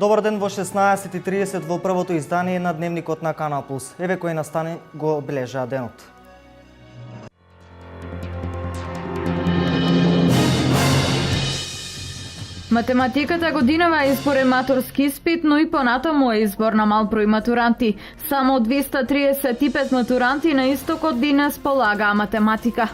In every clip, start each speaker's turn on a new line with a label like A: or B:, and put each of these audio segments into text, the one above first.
A: Добар ден во 16:30 во првото издание на Дневникот на Канал Плюс. Еве кои настани го обележаа денот.
B: Математиката годинава е изборен маторски испит, но и понатаму е избор на мал број матуранти. Само 235 матуранти на истокот денес полагаа математика.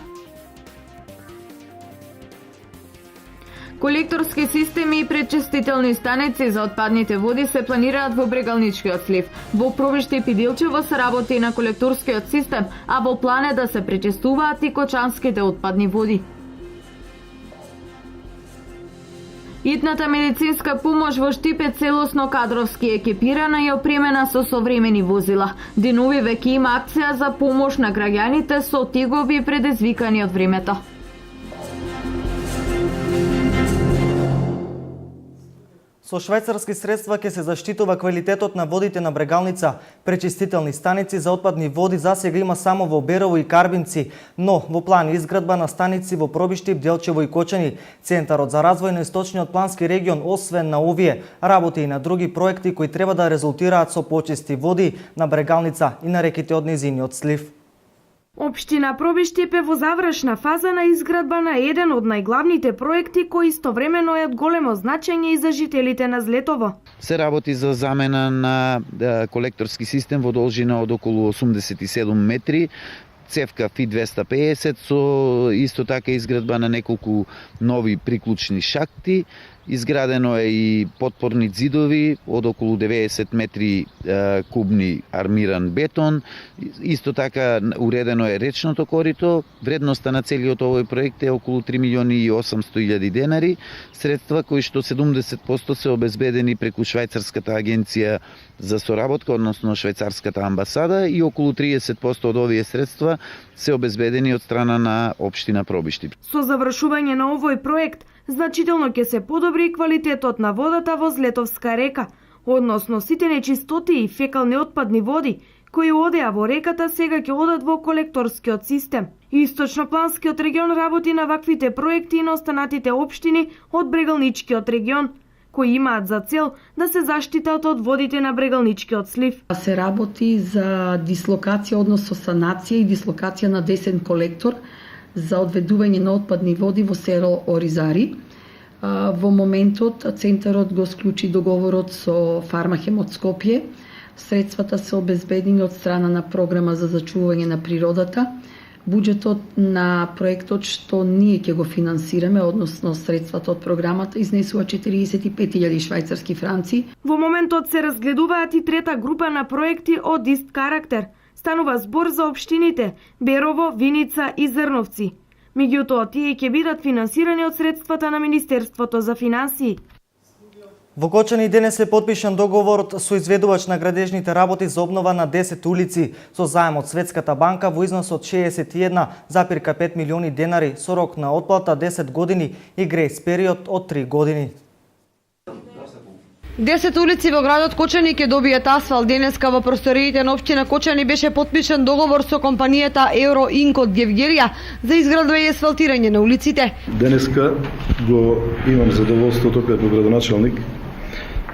B: Колекторски системи и пречистителни станици за отпадните води се планираат во Брегалничкиот слив. Во Пробиште и Пидилчево се работи и на колекторскиот систем, а во план е да се пречистуваат и кочанските отпадни води. Итната медицинска помош во Штип е целосно кадровски екипирана и опремена со современи возила. Денови веќе има акција за помош на граѓаните со тегоби предизвикани од времето.
A: Со швајцарски средства ќе се заштитува квалитетот на водите на Брегалница. Пречистителни станици за отпадни води засега има само во Берово и Карбинци, но во план изградба на станици во Пробиштип, Делчево и Кочани. Центарот за развој на источниот плански регион, освен на овие, работи и на други проекти кои треба да резултираат со почисти води на Брегалница и на реките од низиниот слив.
C: Општина Пробиштип е во завршна фаза на изградба на еден од најглавните проекти кои истовремено е од големо значење и за жителите на Злетово.
D: Се работи за замена на колекторски систем во должина од околу 87 метри, цевка FI 250 со исто така изградба на неколку нови приклучни шахти. Изградено е и подпорни ѕидови од околу 90 метри кубни армиран бетон. Исто така уредено е речното корито. Вредноста на целиот овој проект е околу 3.800.000 денари. Средства кои што 70% се обезбедени преку Швајцарската агенција за соработка, односно Швајцарската амбасада, и околу 30% од овие средства се обезбедени од страна на општина Пробиштип.
C: Со завршување на овој проект, значително ќе се подобри квалитетот на водата во Злетовска река, односно сите нечистоти и фекални отпадни води кои одеа во реката сега ќе одат во колекторскиот систем. Источнопланскиот регион работи на ваквите проекти и на останатите општини од Брегалничкиот регион, кои имаат за цел да се заштитат од водите на Брегалничкиот слив.
E: Се работи за дислокација, односно санација и дислокација на десен колектор за одведување на отпадни води во село Оризари. Во моментот центарот го склучи договорот со Фармахем од Скопје. Средствата се обезбедени од страна на програма за зачувување на природата. Буџетот на проектот што ние ќе го финансираме, односно средствата од програмата, изнесува 45.000 швајцарски франци.
C: Во моментот се разгледуваат и трета група на проекти од ист карактер. Станува збор за општините Берово, Виница и Зрновци. Меѓутоа, тие ќе бидат финансирани од средствата на Министерството за финансии.
A: Во Кочани денес е потпишан договорот со изведувач на градежните работи за обнова на 10 улици со заем од Светската банка во износ од 61,5 милиони денари со рок на отплата 10 години и грејс период од 3 години.
F: 10 улици во градот Кочани ќе добијат асфалт. Денеска во просториите на општина Кочани беше потпишан договор со компанијата Евро Инк од Гевгелија за изградба и асфалтирање на улиците.
G: Денеска го имам задоволството како градоначалник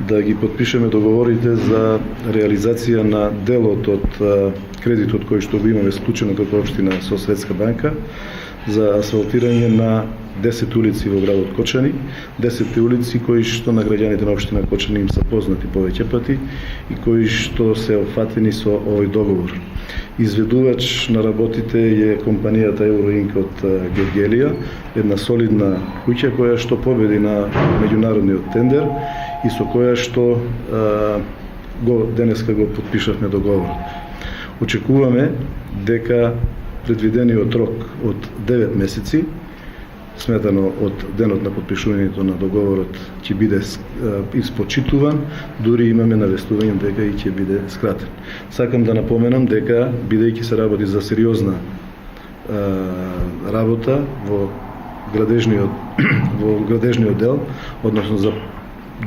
G: да ги потпишеме договорите за реализација на делот од кредитот кој што го имаме склучено како општина со Светска банка за асфалтирање на 10 улици во градот Кочани, 10 улици кои што на граѓаните на општина Кочани им се познати повеќе пати и кои што се опфатени со овој договор. Изведувач на работите е компанијата Евроинк од Гевгелија, една солидна куќа која што победи на меѓународниот тендер и со која што денеска го потпишавме договорот. Очекуваме дека предвидениот рок од 9 месеци, сметано од денот на потпишувањето на договорот, ќе биде испочитуван, дури имаме навестување дека и ќе биде скратен. Сакам да напоменам дека, бидејќи се работи за сериозна работа во градежниот дел, односно за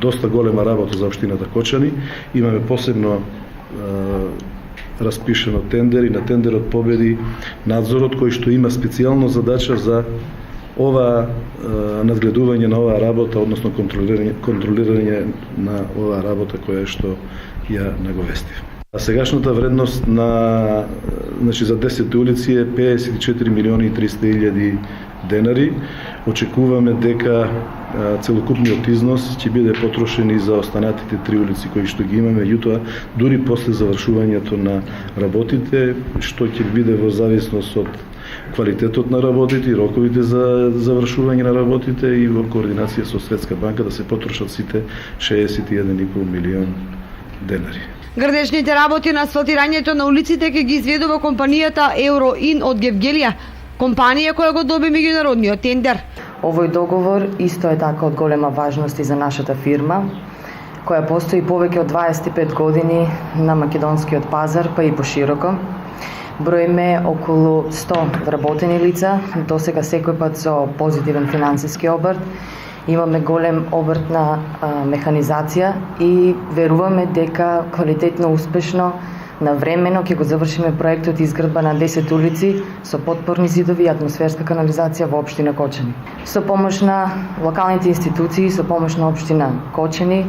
G: доста голема работа за општината Кочани, имаме посебно распишено тендер и на тендерот победи надзорот кој што има специјална задача за ова надгледување на оваа работа, односно контролирање на оваа работа која што ја наговестив. Сегашната вредност на за 10 улици е 54 милиони и 300 илјади денари. Очекуваме дека целокупниот износ ќе биде потрошен и за останатите 3 улици кои што ги имаме, меѓутоа дури после завршувањето на работите, што ќе биде во зависност од квалитетот на работите и роковите за завршување на работите и во координација со Светска банка да се потрошат сите 61,5 милион денари.
F: Градежните работи на асфалтирањето на улиците ќе ги изведува компанијата Евроин од Гевгелија, компанија која го доби меѓународниот тендер.
H: Овој договор исто е така од голема важност и за нашата фирма, која постои повеќе од 25 години на македонскиот пазар, па и пошироко. Броиме околу 100 вработени лица, досега секој пат со позитивен финансиски обрт. Имаме голем обрт на механизација и веруваме дека квалитетно, успешно, навремено ќе го завршиме проектот изградба на 10 улици со потпорни зидови и атмосферска канализација во општина Кочани. Со помош на локалните институции, со помош на општина Кочани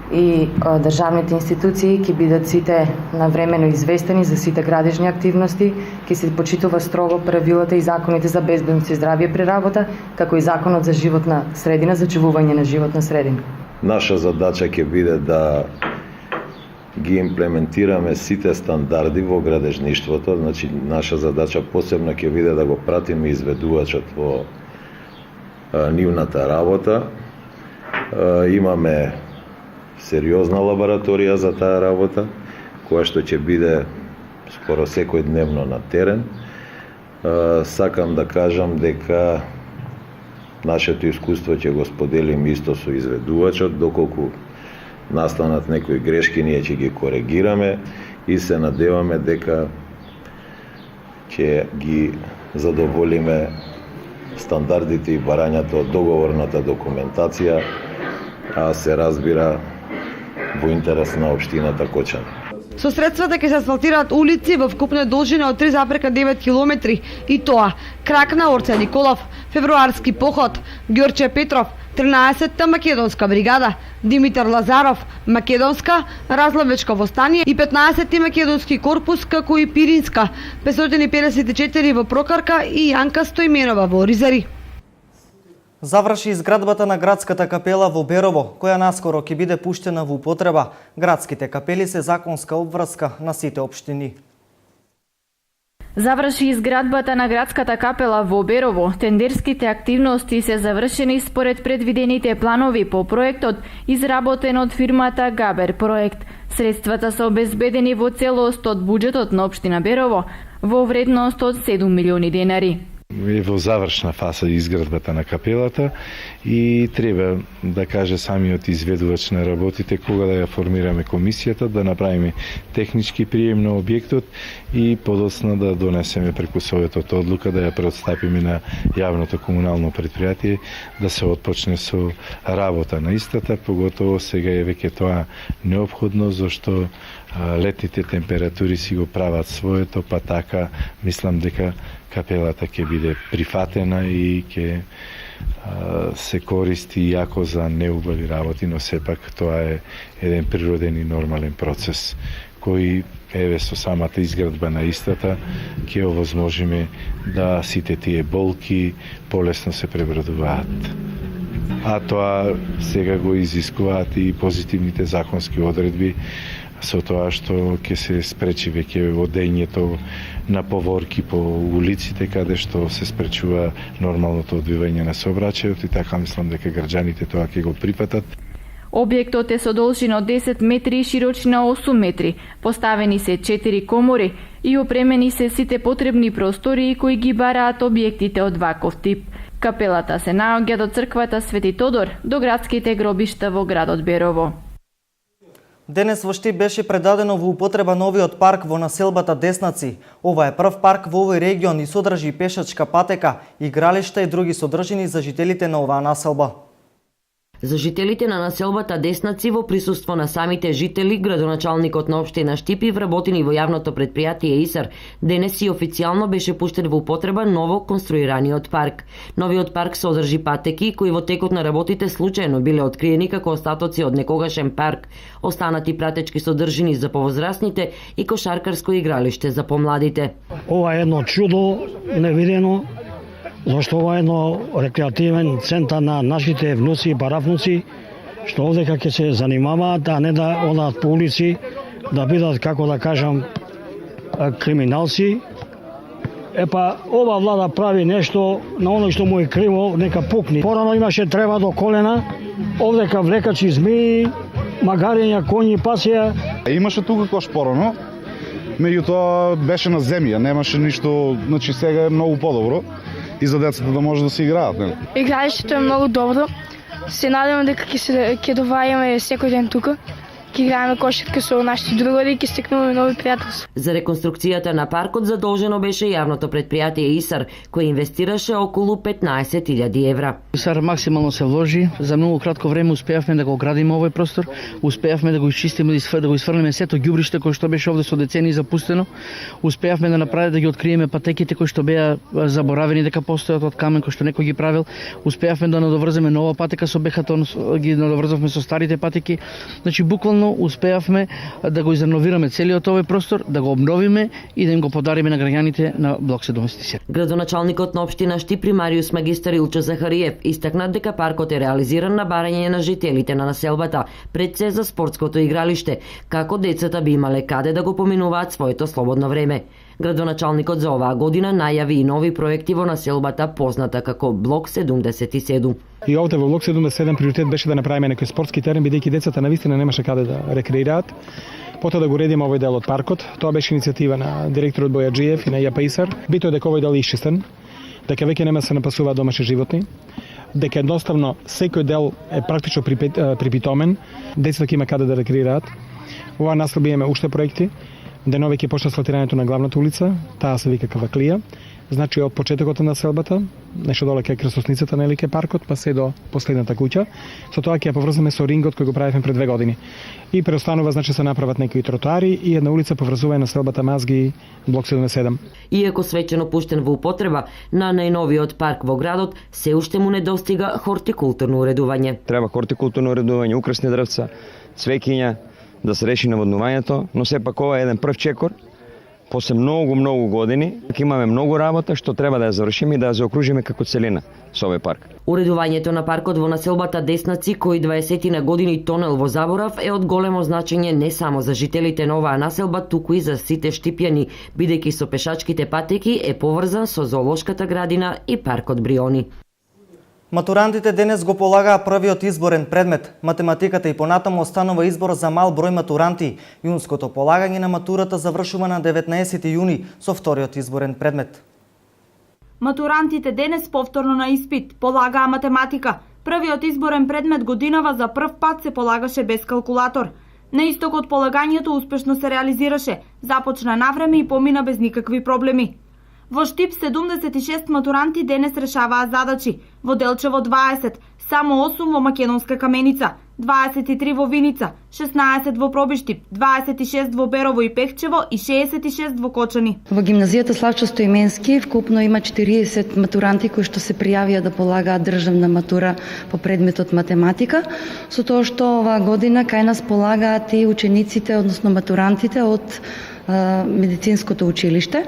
H: и државните институции ќе бидат сите навремено известени за сите градежни активности, ќе се почитува строго правилата и законите за безбедност и здравје при работа, како и законот за животна средина, за чувување на животна средина.
I: Наша задача ќе биде да ги имплементираме сите стандарди во градежништвото, значи наша задача посебно ќе биде да го пратиме изведувачот во нивната работа. Имаме сериозна лабораторија за таа работа, која што ќе биде скоро секој дневно на терен. Сакам да кажам дека нашето искуство ќе го споделиме исто со изведувачот, доколку настанат некои грешки, ние ќе ги коригираме и се надеваме дека ќе ги задоволиме стандардите и барањата од договорната документација, а се разбира во интерес на општината Кочани.
F: Со средствата ќе се асфалтираат улици во вкупна должина од 3,9 километри, и тоа Кракна, Орце Николов, Февруарски поход, Ѓорче Петров, 13-та македонска бригада, Димитар Лазаров, македонска, Разлавечка востание и 15-ти македонски корпус, како и Пиринска, 554 во Прокарка и Јанка Стојменова во Оризари.
A: Заврши изградбата на градската капела во Берово, која наскоро ќе биде пуштена во употреба. Градските капели се законска обврска на сите општини.
B: Заврши изградбата на градската капела во Берово. Тендерските активности се завршени според предвидените планови по проектот, изработен од фирмата Габер проект. Средствата се обезбедени во целост од буџетот на општина Берово во вредност од 7 милиони денари.
J: Е во завршна фаза изградбата на капелата и треба да каже самиот изведувач на работите кога да ја формираме комисијата, да направиме технички прием на објектот и подоцна да донесеме преку советот одлука да ја предоставиме на јавното комунално предпријатие да се отпочне со работа на истата, поготово сега е веќе тоа неопходно, зашто летните температури си го прават своето, па така мислам дека капелата ќе биде прифатена и ќе се користи јако за неубави работи, но сепак тоа е еден природен и нормален процес кој еве со самата изградба на истата ќе овозможиме да сите тие болки полесно се пребродуваат. А тоа сега го изискуваат и позитивните законски одредби со тоа што ќе се спречи веќе одењето на поворки по улиците каде што се спречува нормалното одвивање на сообраќајот и така мислам дека граѓаните тоа ќе го прифатат.
B: Објектот е со должина од 10 метри и широчина 8 метри. Поставени се 4 комори и опремени се сите потребни простори кои ги бараат објектите од ваков тип. Капелата се наоѓа до црквата Свети Тодор, до градските гробишта во градот Берово.
A: Денес во Штип беше предадено во употреба новиот парк во населбата Деснаци. Ова е прв парк во овој регион и содржи пешачка патека, игралишта и други содржини за жителите на оваа населба.
K: За жителите на населбата Деснаци во присуство на самите жители, градоначалникот на општина Штипи вработени во јавното претпријатие ИСАР денес и официјално беше пуштен во употреба ново конструираниот парк. Новиот парк содржи патеки кои во текот на работите случајно биле откриени како остатоци од некогашен парк, останати пратечки содржини за повозрасните и кошаркарско игралиште за помладите.
L: Ова е едно чудо невидено, зашто ова е едно рекреативен центар на нашите внуци и паравнуци, што овдека ќе се занимаваат, а не да одат по улици, да бидат, како да кажам, криминалци. Епа, ова влада прави нешто на оној што му е криво, нека пукни. Порано имаше трева до колена, овдека влекачи змии, магарења, коњи, пасија.
M: Имаше тука кош порано, меѓутоа беше на земја, немаше ништо, значи сега е многу подобро и за децата да може да се играат. Не?
N: Игралиштето е многу добро. Се надевам дека ќе доваѓаме секој ден тука. Ќе играеме кошарка со нашите другари и ќе стекнуваме нови пријателства.
K: За реконструкцијата на паркот задолжено беше јавното претпријатие ИСАР, кој инвестираше околу 15.000 евра.
O: ИСАР максимално се вложи, за многу кратко време успеавме да го оградиме овој простор, успеавме да го изчистиме, да го изфрлиме сето ѓубриште кој што беше овде со децени запустено, успеавме да направиме да ги откриеме патеките кои што беа заборавени дека постојат од камен кој што некој ги правил, успеавме да надоврземе нова патека со бехатон, ги надоврзавме со старите патеки, значи буквално успеавме да го изреновираме целиот овој простор, да го обновиме и да им го подариме на граѓаните на блок 77.
K: Градоначалникот на општина Штипри Мариус магистар Илчо Захариев истакна дека паркот е реализиран на барање на жителите на населбата, пред се за спортското игралиште, како децата би имале каде да го поминуваат своето слободно време. Градоначалникот за оваа година најави и нови проекти во населбата позната како блок 77.
P: И овде во блок 77 приоритет беше да направиме некој спортски терен, бидејќи децата навистина немаше каде да рекреираат. Потоа да го уредиме овој дел од паркот. Тоа беше иницијатива на директорот Бојаджиев и на ИСАР. Бито е дека овој дел е исчистен, дека веќе нема се напасуваат домашни животни, дека едноставно секој дел е практично припитомен, децата ќе има каде да рекреираат. Ова наслоби имаме уште проекти. Денове ќе почне асфалтирањето на главната улица, таа се вика Каваклија. Значи од почетокот на населбата, нешто доле кај крстосницата на Елике паркот, па се до последната куќа. Со тоа ќе ја поврзаме со рингот кој го правевме пред 2 години. И преостанува значи се направат некои тротоари и една улица поврзува населбата Мазги блок 77.
K: Иако свечено пуштен во употреба, на најновиот парк во градот се уште му недостига хортикултурно уредување.
Q: Треба хортикултурно уредување, украсни дрвца, цвеќиња, да се реши наводнувањето, но сепак ова е еден прв чекор. После многу години имаме многу работа што треба да ја завршиме и да ја заокружиме како целина со овој парк.
K: Уредувањето на паркот во населбата Деснаци, кој 20 на години тонел во заборав, е од големо значење не само за жителите на оваа населба, туку и за сите штипјани, бидејќи со пешачките патеки е поврзан со зоолошката градина и паркот Бриони.
A: Матурантите денес го полагаа првиот изборен предмет. Математиката и понатаму останува избор за мал број матуранти. Јунското полагање на матурата завршува на 19 јуни со вториот изборен предмет.
C: Матурантите денес повторно на испит полагаа математика. Првиот изборен предмет годинава за прв пат се полагаше без калкулатор. На исток од полагањето успешно се реализираше, започна навреме и помина без никакви проблеми. Во Штип 76 матуранти денес решаваа задачи, во Делчево 20, само 8 во Македонска Каменица, 23 во Виница, 16 во Пробиштип, 26 во Берово и Пехчево и 66 во Кочани.
R: Во гимназијата Славчо Стоименски вкупно има 40 матуранти кои што се пријавија да полагаат државна матура по предметот математика, со тоа што оваа година кај нас полагаат и учениците, односно матурантите од медицинското училиште.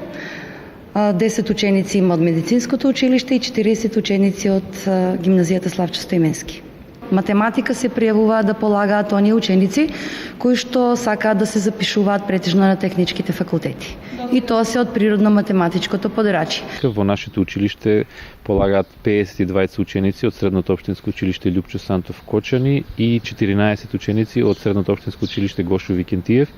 R: 10 ученици има од медицинското училиште и 40 ученици од гимназијата Славчо Стоименски. Математика се пријавуваат да полагаат оние ученици кои што сакаат да се запишуваат претежно на техничките факултети. И тоа се од природно-математичкото подрачје.
S: Во нашето училиште полагаат 52 ученици од Средното општинско училиште Љупчо Сантов Кочани и 14 ученици од Средното општинско училиште Гошо Викентиев.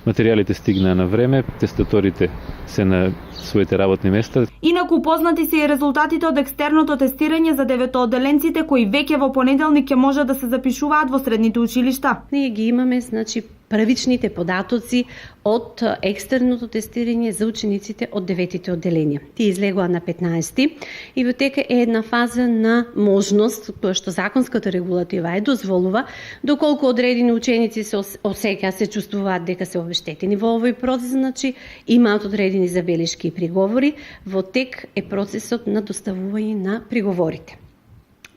S: Материјалите стигнаа на време, тестаторите се на своите работни места.
C: Инаку познати се и резултатите од екстерното тестирање за 9-оделенците кои веќе во понеделник ќе може да се запишуваат во средните училишта.
T: Ние ги имаме, значи, првичните податоци од екстерното тестирање за учениците од 9-тите одделенија. Тие излегува на 15 и во тека е една фаза на можност, тоа што законската регулатива е дозволува, доколку одредени ученици се чувствуваат дека се обештетени во овој процес, значи имаат одредени забелешки и приговори, во тек е процесот на доставување на приговорите.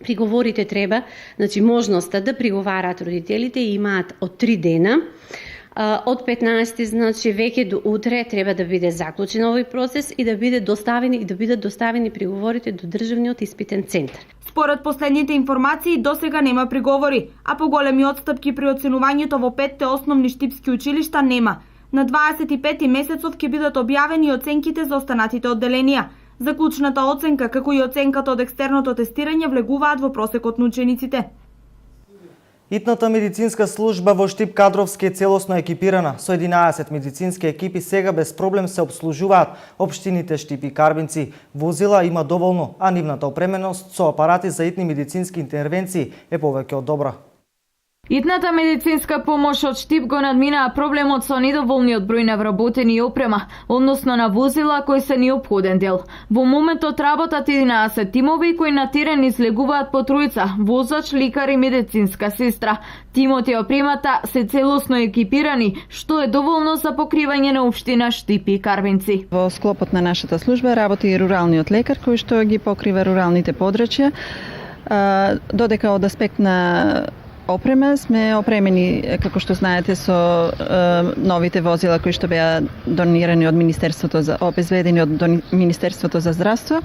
T: Приговорите треба, значи можноста да приговараат родителите имаат од 3 дена. Од 15, значи веќе до утре треба да биде заклучен овој процес и да бидат доставени приговорите до државниот испитен центар.
C: Според последните информации, досега нема приговори, а поголеми отстапки при оценувањето во 5 основни штипски училишта нема. На 25 месецов ќе бидат објавени оценките за останатите одделенија. Заклучната оценка, како и оценката од екстерното тестирање влегуваат во просекот на учениците.
A: Итната медицинска служба во Штип кадровски е целосно екипирана. Со 11 медицински екипи сега без проблем се обслужуваат општините Штип и Карбинци. Возила има доволно, а нивната опременост со апарати за итни медицински интервенции е повеќе од добра.
B: Итната медицинска помош од Штип го надминаа проблемот со недоволниот број на вработени и опрема, односно на возила кои се неопходен дел. Во моментот работат 11 тимови кои на терен излегуваат по тројца, возач, лекар и медицинска сестра. Тимот и опремата се целосно екипирани, што е доволно за покривање на општина Штип и Карбинци.
U: Во склопот на нашата служба работи и руралниот лекар кој што ги покрива руралните подрачја. Додека од аспект на опрема сме опремени, како што знаете, со новите возила кои што беа донирани од обезбедени од Министерството за здравство.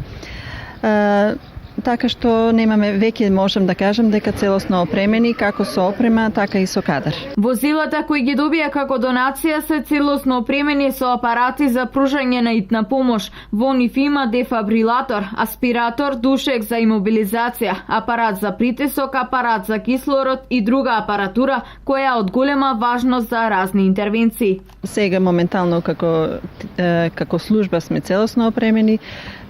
U: Така што немаме веќе, можам да кажам, дека целосно опремени како со опрема, така и со кадар.
B: Возилата кои ги добија како донација се целосно опремени со апарати за пружање на итна помош. Во нив има дефабрилатор, аспиратор, душек за имобилизација, апарат за притисок, апарат за кислород и друга апаратура која е од голема важност за разни интервенции.
U: Сега моментално како служба сме целосно опремени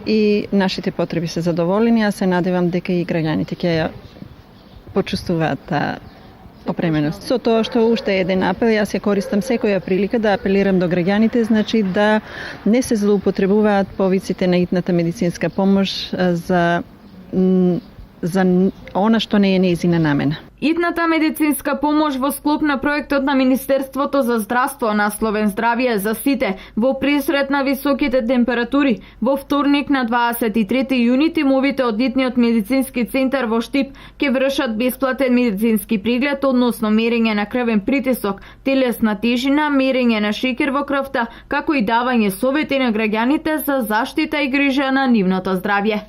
U: и нашите потреби се задоволени, а се надевам дека и граѓаните ќе ја почувствуваат таа опременост. Со тоа што уште еден апел, јас ја користам секоја прилика да апелирам до граѓаните, значи да не се злоупотребуваат повиците на итната медицинска помош за она што не е нејзина намена.
B: Итната медицинска помош во склоп на проектот на Министерството за здравство насловен Здравје за сите во присред на високите температури. Во вторник на 23 јуни тимовите од Итниот медицински центар во Штип ќе вршат бесплатен медицински преглед, односно мерење на крвен притисок, телесна тежина, мерење на шеќер во крвта, како и давање совети на граѓаните за заштита и грижа на нивното здравје.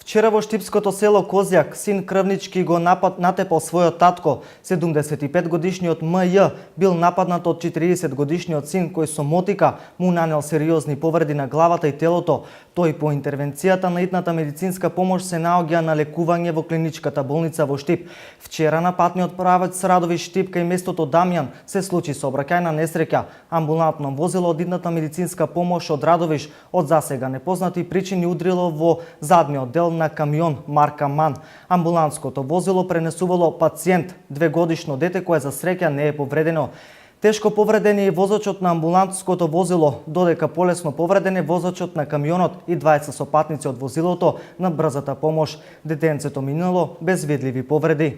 A: Вчера во штипското село Козјак, син крвнички го натепал својот татко. 75 годишниот МЈ бил нападнат од 40 годишниот син кој со мотика му нанел сериозни повреди на главата и телото. Тој по интервенцијата на итната медицинска помош се наоѓа на лекување во клиничката болница во Штип. Вчера на патниот правец Радовиш Штип кај местото Дамјан се случи сообраќајна несреќа. Амбулантно возило од итната медицинска помош од Радовиш од засега непознати причини удрило во задниот дел на камион марка МАН. Амбулантското возило пренесувало пациент, 2-годишно дете кое за среќа не е повредено. Тешко повреден е и возачот на амбулантското возило, додека полесно повреден е возачот на камионот и двајца сопатници од возилото на брзата помош. Детенцето минало без видливи повреди.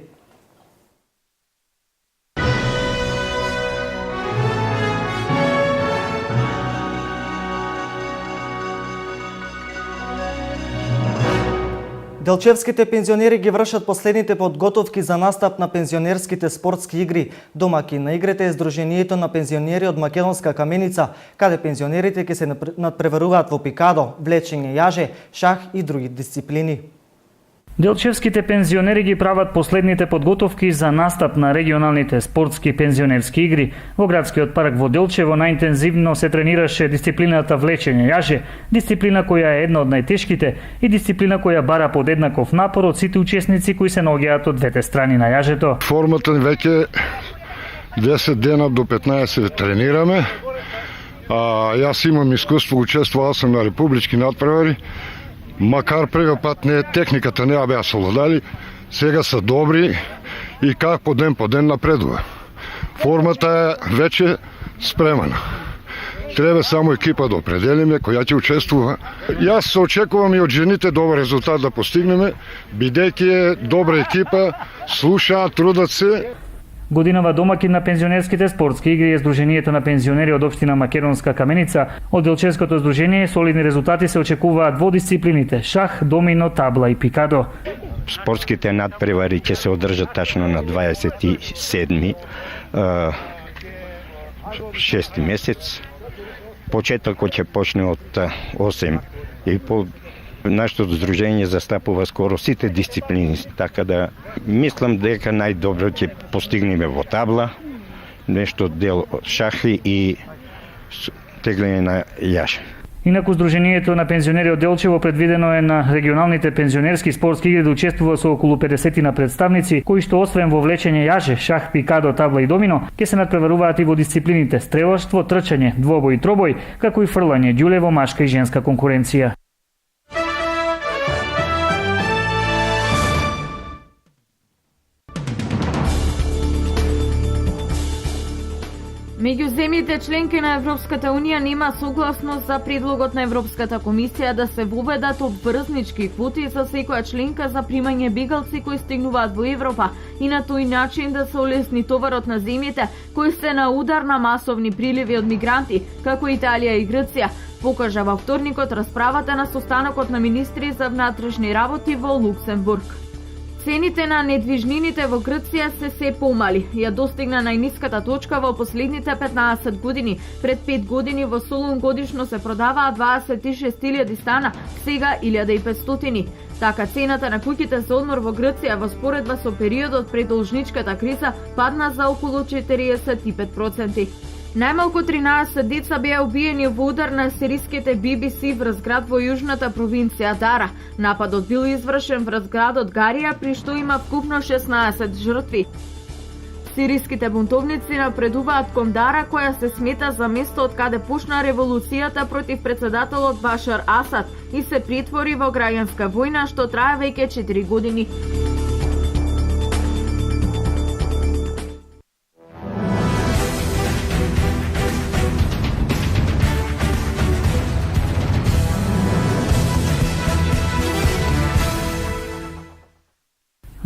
A: Делчевските пензионери ги вршат последните подготовки за настап на пензионерските спортски игри. Домакин на игрите е Сдруженијето на пензионери од Македонска Каменица, каде пензионерите ќе се надпреваруваат во пикадо, влечење јаже, шах и други дисциплини.
V: Делчевските пензионери ги прават последните подготовки за настап на регионалните спортски пензионерски игри. Во градскиот парк во Делчево најинтензивно се тренираше дисциплината влечење јаже, дисциплина која е една од најтешките и дисциплина која бара подеднаков напор од сите учесници кои се наоѓаат од двете страни на јажето.
W: Формата веќе 10 дена до 15 тренираме. Јас имам искуство, учествувал сум на републички надпревари. Макар првиот пат техниката не ја беа совладали, сега се добри и как по ден напредува. Формата е веќе спремана. Треба само екипа да определиме која ќе учествува. Јас се очекувам и од жените добар резултат да постигнеме, бидејќи е добра екипа, слушаат, трудат се.
V: Годинава домакин на пензионерските спортски игри е Сдруженијето на пензионери од општина Македонска Каменица. Од Делчевското сдружение солидни резултати се очекуваат во дисциплините шах, домино, табла и пикадо.
D: Спортските надпревари ќе се одржат тачно на 27. 6 месец. Почетокот ќе почне од 8 и по нашето сдружение застапува скоро сите дисциплини, така да мислам дека најдобро ќе постигнеме во табла, нешто дел шахи и теглење на јаш.
V: Инаку Сдруженијето на пензионери од Делчево предвидено е на регионалните пензионерски спортски игри да учествува со околу 50 на представници, кои што освен во влечење јаже, шах, пикадо, табла и домино, ќе се надпреваруваат и во дисциплините стрелаштво, трчање, двобој и тробој, како и фрлање ѓуле во машка и женска конкуренција.
B: Меѓу земјите членки на Европската Унија нема согласност за предлогот на Европската комисија да се воведат обврзнички квоти за секоја членка за примање бегалци кои стигнуваат во Европа и на тој начин да се олесни товарот на земјите кои се на удар на масовни приливи од мигранти, како Италија и Грција, покажа во вторникот расправата на состанокот на министри за внатрешни работи во Луксембург. Цените на недвижнините во Грција се помали. Ја достигна најниската точка во последните 15 години. Пред 5 години во Солун годишно се продаваа 26.000 стана, сега 1.500. Така цената на куќите за одмор во Грција во споредба со периодот пред должничката криза падна за околу 45%. Најмалку 13 деца беа убиени во удар на сириските BBC врз град во јужната провинција Дара. Нападот бил извршен врз градот Гарија, при што има вкупно 16 жртви. Сириските бунтовници напредуваат кон Дара, која се смета за место од каде почна револуцијата против председателот Башар Асад и се претвори во граѓанска војна што трае веќе 4 години.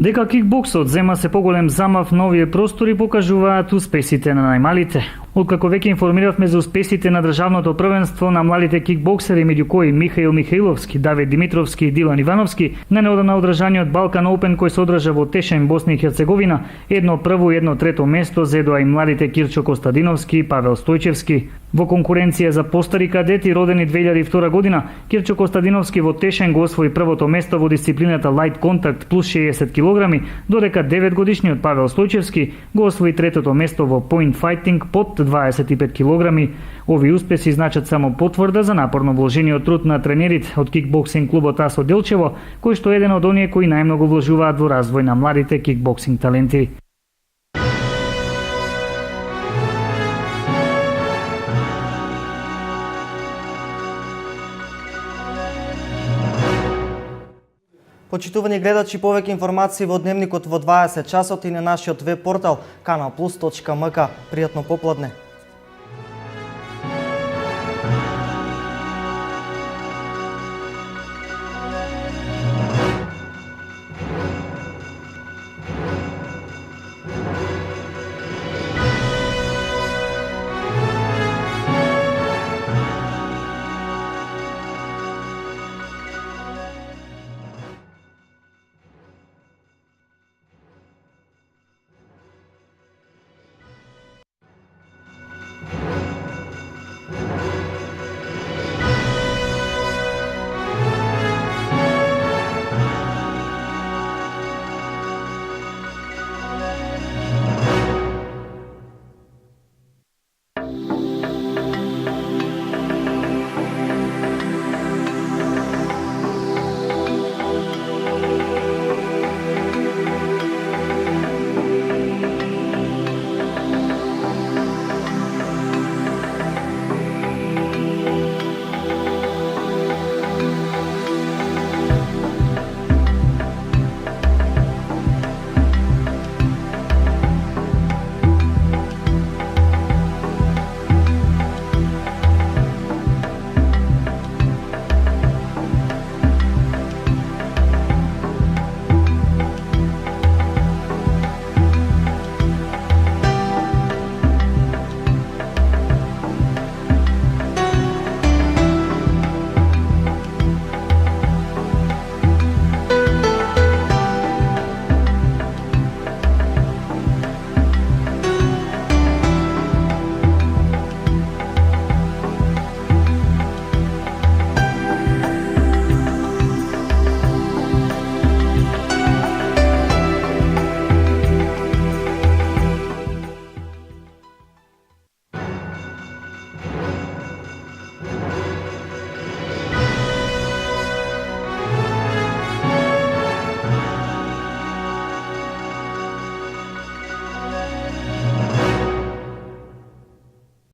V: Дека кикбоксот зема се поголем замав на овие простори покажуваат успесите на најмалите. Откако веќе информиравме за успесите на државното првенство на младите кикбоксери, меѓу кои Михаил Михаиловски, Давид Димитровски и Дилан Ивановски, на неодамна одржаниот Балкан Опен кој се одржа во Тешен, Босна и Херцеговина, едно прво и едно трето место зедоа и младите Кирчо Костадиновски и Павел Стојчевски. Во конкуренција за постари кадети родени 2002 година, Кирчо Костадиновски во Тешен го освои првото место во дисциплината Light Contact плюс 60 кг, додека 9 годишниот Павел Стојчевски го освои третото место во Point Fighting под 25 кг. Овие успеси значат само потврда за напорно вложениот труд на тренерите од кикбоксинг клубот АСО Делчево, кој што е еден од оние кои најмногу вложуваат во развој на младите кикбоксинг таленти.
A: Почитувани гледачи, повеќе информации во Дневникот во 20 часот и на нашиот веб портал kanalplus.mk. Пријатно попладне.